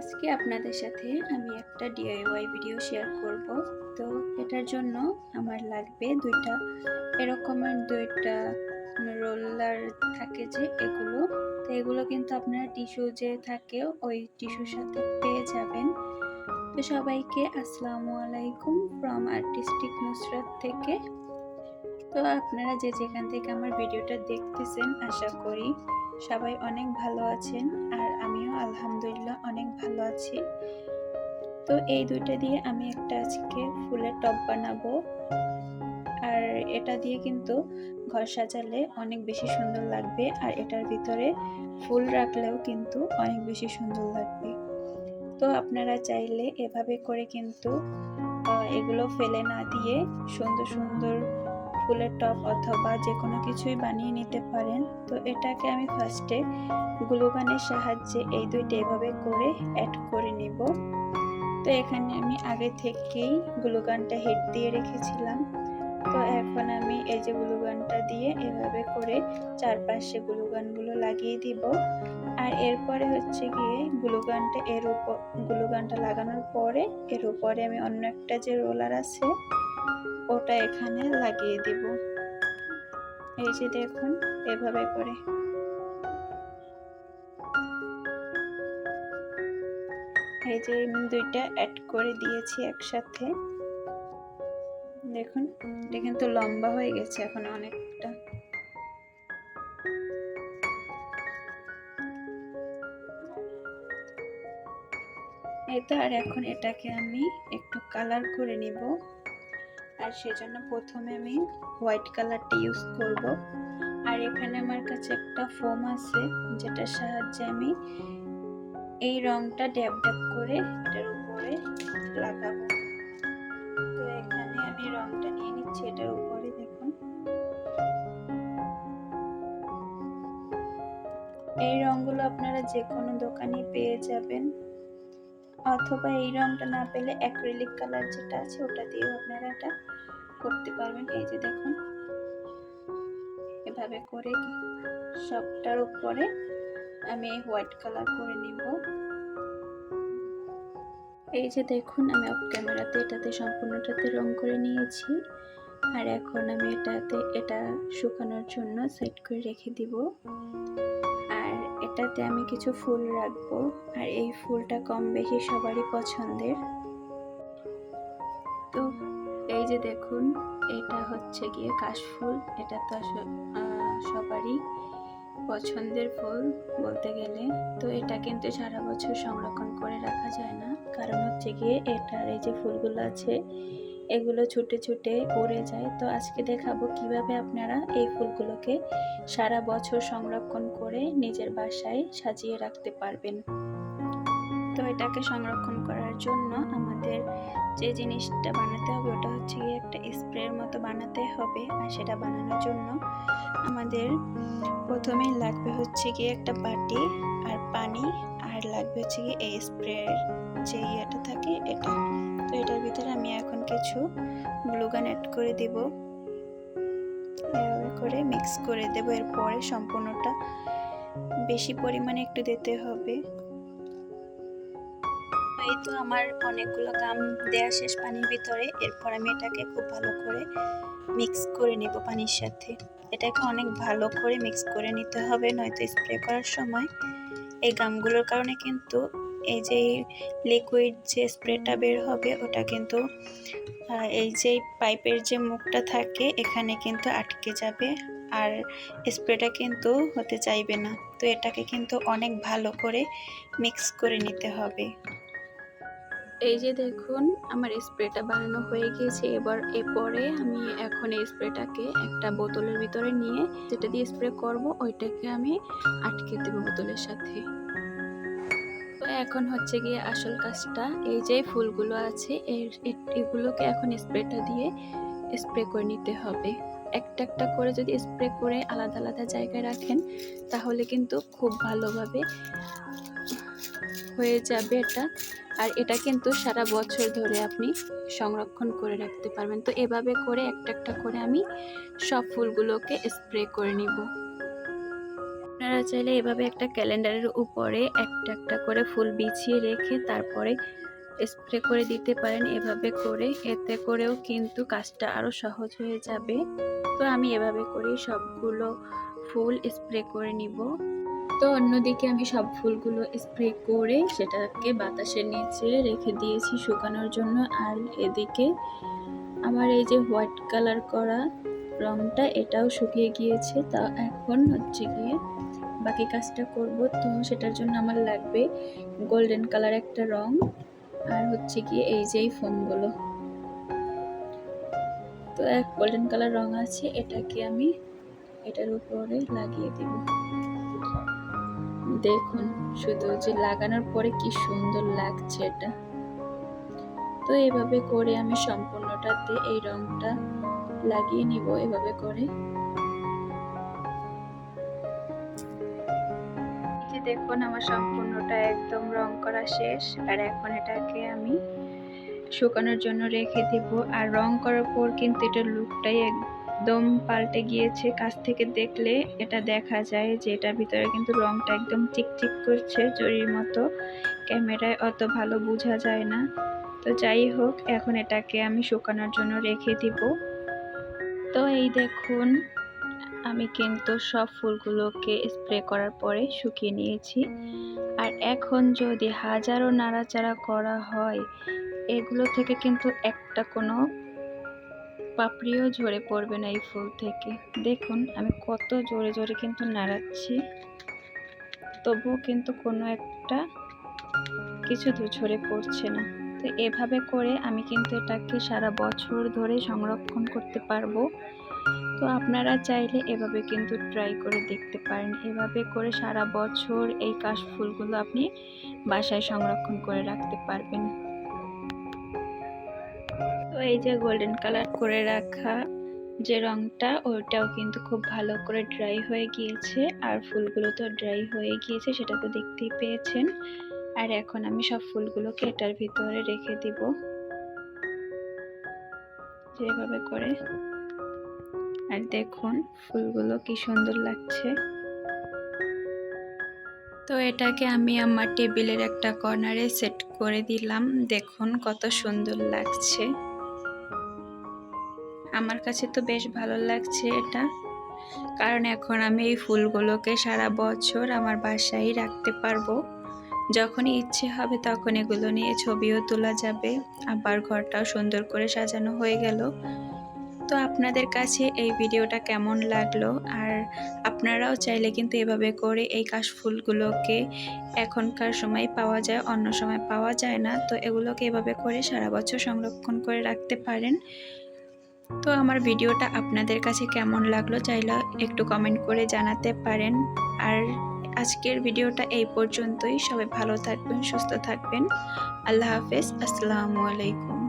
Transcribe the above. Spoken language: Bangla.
আজকে আপনাদের সাথে আমি একটা ডিআইওয়াই ভিডিও শেয়ার করব। তো এটার জন্য আমার লাগবে দুইটা রোলার থাকে যে এগুলো। তো এগুলো কিন্তু আপনারা টিস্যু যে থাকে ওই টিস্যুর সাথে পেয়ে যাবেন। তো সবাইকে আসসালামু আলাইকুম ফ্রম আর্টিস্টিক নুসরাত থেকে। তো আপনারা যে যেখান থেকে আমার ভিডিওটা দেখতেছেন আশা করি সবাই অনেক ভালো আছেন, আর আমিও আলহামদুলিল্লাহ অনেক ভালো আছি। তো এই দুইটা দিয়ে আমি একটা আজকে ফুলের টব বানাবো, আর এটা দিয়ে কিন্তু ঘর সাজালে অনেক বেশি সুন্দর লাগবে, আর এটার ভিতরে ফুল রাখলেও কিন্তু অনেক বেশি সুন্দর লাগবে। তো আপনারা চাইলে এভাবে করে কিন্তু এগুলো ফেলে না দিয়ে সুন্দর সুন্দর ফুলের টব অথবা যে কোনো কিছুই বানিয়ে নিতে পারেন। তো এটাকে আমি ফার্স্টে গ্লুগানের সাহায্যে এই দুইটা এভাবে করে অ্যাড করে নিব। তো এখানে আমি আগে থেকেই গ্লুগানটা হিট দিয়ে রেখেছিলাম। তো এখন আমি এই যে গ্লুগানটা দিয়ে এভাবে করে চারপাশে গ্লুগানগুলো লাগিয়ে দিব। আর এরপরে হচ্ছে গিয়ে গ্লুগানটা লাগানোর পরে এর উপরে আমি অন্য একটা যে রোলার আছে ওটা এখানে লাগিয়ে দিব। এই যে দেখুন এভাবে করে। এই যে আমি দুইটা অ্যাড করে দিয়েছি একসাথে। দেখুন এটা কিন্তু লম্বা হয়ে গেছে এখন অনেকটা। এই তো, আর এখন এটাকে আমি একটু কালার করে নিব। আর সেজন্য প্রথমে আমি হোয়াইট কালারটা ইউজ করব। আর এখানে আমার কাছে একটা ফোম আছে যেটার সাহায্যে আমি এই রংটা ড্যাব ড্যাব করে এটার উপরে লাগাবো। তো এখানে আমি রংটা নিয়ে নিচ্ছি এটার উপরে। দেখুন এই রংগুলো আপনারা যে কোনো দোকানে পেয়ে যাবেন, অথবা এই রংটা না পেলে অ্যাক্রিলিক কালার যেটা আছে ওটা দিয়েও আপনারা এটা করতে পারবেন। এই যে দেখুন এভাবে করে সবটার উপরে আমি হোয়াইট কালার করে নিব। এই যে দেখুন আমি অফ ক্যামেরাতে এটাতে সম্পূর্ণটাতে রং করে নিয়েছি। আর এখন আমি এটা শুকানোর জন্য সেট করে রেখে দিব। আর এটাতে আমি কিছু ফুল রাখবো, আর এই ফুলটা কম বেশি সবারই পছন্দের। তো এই যে দেখুন এটা হচ্ছে গিয়ে কাশফুল। এটা তো সবারই পছন্দের ফুল বলতে গেলে। তো এটা কিন্তু সারা বছর সংরক্ষণ করে রাখা যায় না, কারণ হচ্ছে গিয়ে এটার এই যে ফুলগুলো আছে এগুলো ছুটে ছুটে উড়ে যায়। তো আজকে দেখাবো কিভাবে আপনারা এই ফুলগুলোকে সারা বছর সংরক্ষণ করে নিজের বাসায় সাজিয়ে রাখতে পারবেন। তো এটাকে সংরক্ষণ করার জন্য আমাদের যে জিনিসটা বানাতে হবে ওটা হচ্ছে গিয়ে একটা স্প্রের মতো বানাতে হবে। আর সেটা বানানোর জন্য আমাদের প্রথমেই লাগবে হচ্ছে গিয়ে একটা বাটি আর পানি, আর লাগবে হচ্ছে গিয়ে এই স্প্রের যে ইয়েটা থাকে এটা। তো এটার ভিতরে আমি এখন কিছু গ্লুগান অ্যাড করে দিব, এভাবে করে মিক্স করে দেব। এরপরে সম্পূর্ণটা বেশি পরিমাণে একটু দিতে হবে। এই তো আমার অনেকগুলো গাম দেয়া শেষ পানির ভিতরে। এরপর আমি এটাকে খুব ভালো করে মিক্স করে নেব পানির সাথে। এটাকে অনেক ভালো করে মিক্স করে নিতে হবে, নয়তো স্প্রে করার সময় এই গামগুলোর কারণে কিন্তু এই যে লিকুইড যে স্প্রেটা বের হবে ওটা কিন্তু এই যে পাইপের যে মুখটা থাকে এখানে কিন্তু আটকে যাবে, আর স্প্রেটা কিন্তু হতে চাইবে না। তো এটাকে কিন্তু অনেক ভালো করে মিক্স করে নিতে হবে। এই যে দেখুন আমার স্প্রেটা বানানো হয়ে গিয়েছে। এরপরে আমি এখন এই স্প্রেটাকে একটা বোতলের ভিতরে নিয়ে যেটা দিয়ে স্প্রে করব ওইটাকে আমি আটকে দেবো বোতলের সাথে। তো এখন হচ্ছে গিয়ে আসল কাজটা, এই যে ফুলগুলো আছে এগুলোকে এখন স্প্রেটা দিয়ে স্প্রে করে নিতে হবে। একটা একটা করে যদি স্প্রে করে আলাদা আলাদা জায়গায় রাখেন তাহলে কিন্তু খুব ভালোভাবে হয়ে যাবে এটা। আর এটা কিন্তু সারা বছর ধরে আপনি সংরক্ষণ করে রাখতে পারবেন। তো এভাবে করে একটা একটা করে আমি সব ফুলগুলোকে স্প্রে করে নিব। আপনারা চাইলে এভাবে একটা ক্যালেন্ডারের উপরে একটা একটা করে ফুল বিছিয়ে রেখে তারপরে স্প্রে করে দিতে পারেন এভাবে করে, এতে করেও কিন্তু কাজটা আরো সহজ হয়ে যাবে। তো আমি এভাবে করেই সবগুলো ফুল স্প্রে করে নিব। তো অন্যদিকে আমি সব ফুলগুলো স্প্রে করে সেটাকে বাতাসের নিচে রেখে দিয়েছি শুকানোর জন্য। আর এদিকে আমার এই যে হোয়াইট কালার করা রংটা এটাও শুকিয়ে গিয়েছে। তা এখন হচ্ছে গিয়ে বাকি কাজটা করব। তো সেটার জন্য আমার লাগবে গোল্ডেন কালার একটা রং আর হচ্ছে গিয়ে এই যে ফোমগুলো। তো এক গোল্ডেন কালার রং আছে, এটাকে আমি এটার উপরে লাগিয়ে দিব। দেখুন শুধু যে লাগানোর পরে কি সুন্দর লাগছে এটা। তো এইভাবে করে আমি সম্পূর্ণটাতে এই রংটা লাগিয়ে নিব এভাবে করে। দেখুন আমার সম্পূর্ণটা একদম রং করা শেষ। আর এখন এটাকে আমি শুকানোর জন্য রেখে দেব। আর রং করার পর কিন্তু এটার লুকটাই একদম পাল্টে গিয়েছে। কাছ থেকে দেখলে এটা দেখা যায় যে এটার ভিতরে কিন্তু রংটা একদম চিকচিক করছে জরির মতো, ক্যামেরায় অত ভালো বোঝা যায় না। তো যাই হোক, এখন এটাকে আমি শুকানোর জন্য রেখে দিব। তো এই দেখুন আমি কিন্তু সব ফুলগুলোকে স্প্রে করার পরে শুকিয়ে নিয়েছি। আর এখন যদি হাজারো নাড়াচাড়া করা হয় এগুলো থেকে কিন্তু একটা কোনো পাপড়িও ঝরে পড়বে না এই ফুল থেকে। দেখুন আমি কত জোরে জোরে কিন্তু নাড়াচ্ছি, তবুও কিন্তু কোনো একটা কিছু ঝরে পড়ছে না। তো এভাবে করে আমি কিন্তু এটাকে সারা বছর ধরে সংরক্ষণ করতে পারবো। তো আপনারা চাইলে এভাবে কিন্তু ট্রাই করে দেখতে পারেন। এভাবে করে সারা বছর এই কাশফুলগুলো আপনি বাসায় সংরক্ষণ করে রাখতে পারবেন। তো এই যে গোল্ডেন কালার করে রাখা যে রংটা, ওইটাও কিন্তু খুব ভালো করে ড্রাই হয়ে গিয়েছে। আর ফুলগুলো তো ড্রাই হয়ে গিয়েছে, সেটা তো দেখতেই পেয়েছেন। আর এখন আমি সব ফুলগুলোকে এটার ভিতরে রেখে দিব যেভাবে করে। আর দেখুন ফুলগুলো কি সুন্দর লাগছে। তো এটাকে আমি আমার টেবিলের একটা কর্নারে সেট করে দিলাম। দেখুন কত সুন্দর লাগছে, আমার কাছে তো বেশ ভালো লাগছে এটা। কারণ এখন আমি এই ফুলগুলোকে সারা বছর আমার বাসায় রাখতে পারবো। যখনই ইচ্ছে হবে তখন এগুলো নিয়ে ছবিও তোলা যাবে, আবার ঘরটাও সুন্দর করে সাজানো হয়ে গেল। তো আপনাদের কাছে এই ভিডিওটা কেমন লাগলো? আর আপনারাও চাইলে কিন্তু এভাবে করে এই কাশফুলগুলোকে, এখনকার সময় পাওয়া যায়, অন্য সময় পাওয়া যায় না, তো এগুলোকে এভাবে করে সারা বছর সংরক্ষণ করে রাখতে পারেন। তো আমার ভিডিওটা আপনাদের কাছে কেমন লাগলো চাইলে একটু কমেন্ট করে জানাতে পারেন। আর আজকের ভিডিওটা এই পর্যন্তই। সবাই ভালো থাকবেন, সুস্থ থাকবেন। আল্লাহ হাফেজ, আসসালামু আলাইকুম।